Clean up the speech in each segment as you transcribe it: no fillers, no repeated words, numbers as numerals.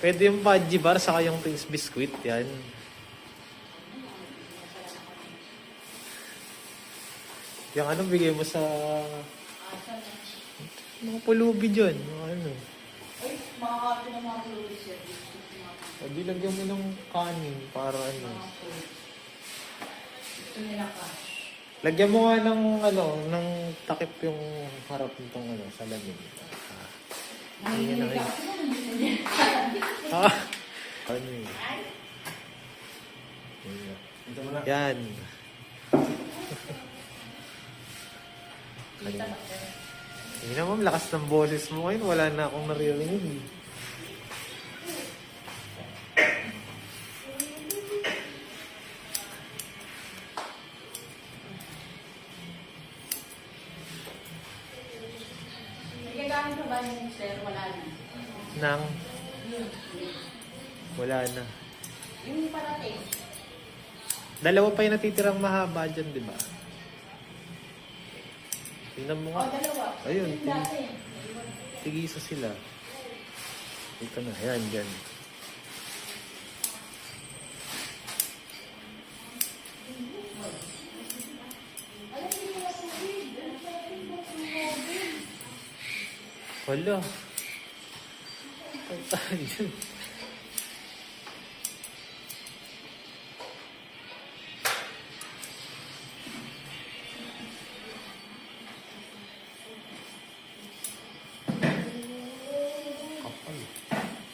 Pwede yung fudgy bar, saka yung Prince Biscuit, yan. Yung ano, bigay mo sa... mga pulubi dyan. Mga ano. Ay, makakati ng mga pulubi siya. Sabi, lagyan mo ng kanin para ano. Gusto nila cash. Lagyan mo nga ng ano, ng takip yung harap nitong ano, salamin. Hindi na kayo. Ano yun? Yan. Hindi naman, lakas ng boses mo ngayon. Wala na akong naririnig. Nagagamit ko ba yung sir? Wala na. Nang? Wala na. Yung parating. Dalawa pa yung natitirang mahaba dyan, di ba? Tingnan mo nga. Dalawa. Ayun, Yung dati. tigisa sila. Ito na, yan, dyan. Wala. Ang tayo. Kapal.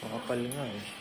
Makapal nga eh.